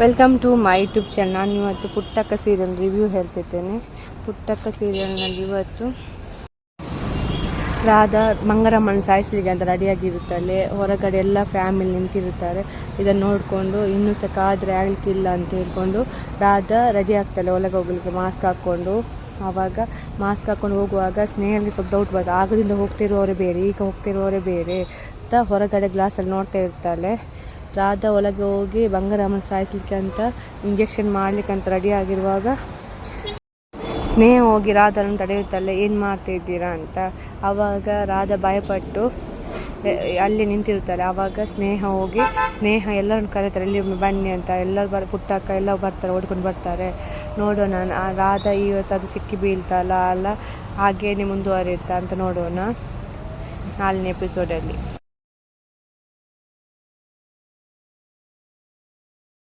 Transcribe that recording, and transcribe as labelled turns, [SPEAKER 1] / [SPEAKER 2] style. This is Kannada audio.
[SPEAKER 1] Welcome to my YouTube channel. ನಾನು ಇವತ್ತು ಪುಟ್ಟಕ್ಕ ಸೀರಿಯಲ್ ರಿವ್ಯೂ ಹೇಳ್ತಿದ್ದೇನೆ. ಪುಟ್ಟಕ್ಕ ಸೀರಿಯಲ್ನಲ್ಲಿ ಇವತ್ತು ರಾಧಾ ಮಂಗರಮ್ಮನ ಸಾಯಿಸಲಿಕ್ಕೆ ಅಂತ ರೆಡಿಯಾಗಿರುತ್ತಾಳೆ. ಹೊರಗಡೆ ಎಲ್ಲ ಫ್ಯಾಮಿಲಿ ನಿಂತಿರುತ್ತಾರೆ. ಇದನ್ನು ನೋಡಿಕೊಂಡು ಇನ್ನೂ ಸಹ ಕಾದರೆ ಆಗಲಿಕ್ಕಿಲ್ಲ ಅಂತ ಹೇಳ್ಕೊಂಡು ರಾಧಾ ರೆಡಿ ಆಗ್ತಾಳೆ ಒಳಗೆ ಹೋಗಲಿಕ್ಕೆ ಮಾಸ್ಕ್ ಹಾಕ್ಕೊಂಡು. ಆವಾಗ ಮಾಸ್ಕ್ ಹಾಕ್ಕೊಂಡು ಹೋಗುವಾಗ ಸ್ನೇಹಕ್ಕೆ ಸ್ವಲ್ಪ ಡೌಟ್ ಬರ್ತದೆ. ಆಗದಿಂದ ಹೋಗ್ತಿರುವವರೇ ಬೇರೆ, ಈಗ ಹೋಗ್ತಿರುವವರೇ ಬೇರೆ ಅಂತ ಹೊರಗಡೆ ಗ್ಲಾಸಲ್ಲಿ ನೋಡ್ತಾ ಇರ್ತಾಳೆ. ರಾಧಾ ಒಳಗೆ ಹೋಗಿ ಬಂಗಾರಮ್ಮನ ಸಾಯಿಸಲಿಕ್ಕೆ ಅಂತ ಇಂಜೆಕ್ಷನ್ ಮಾಡಲಿಕ್ಕೆ ಅಂತ ರೆಡಿ ಆಗಿರುವಾಗ ಸ್ನೇಹ ಹೋಗಿ ರಾಧಾನ ತಡೆಯುತ್ತಾಳೆ, ಏನು ಮಾಡ್ತಾ ಇದ್ದೀರಾ ಅಂತ. ಆವಾಗ ರಾಧಾ ಭಯಪಟ್ಟು ಅಲ್ಲಿ ನಿಂತಿರುತ್ತಾಳೆ. ಆವಾಗ ಸ್ನೇಹ ಎಲ್ಲರನ್ನು ಕರೀತಾರೆ, ಇಲ್ಲಿ ಬನ್ನಿ ಅಂತ. ಎಲ್ಲರೂ ಪುಟ್ಟಕ್ಕ ಎಲ್ಲ ಬರ್ತಾರೆ, ಓಡ್ಕೊಂಡು ಬರ್ತಾರೆ. ನೋಡೋಣ ರಾಧಾ ಇವತ್ತು ಅದು ಸಿಕ್ಕಿ ಬೀಳ್ತಲ್ಲ ಅಲ್ಲ ಹಾಗೇನೆ ಮುಂದುವರಿಯುತ್ತಾ ಅಂತ ನೋಡೋಣ 4ನೇ ಎಪಿಸೋಡಲ್ಲಿ.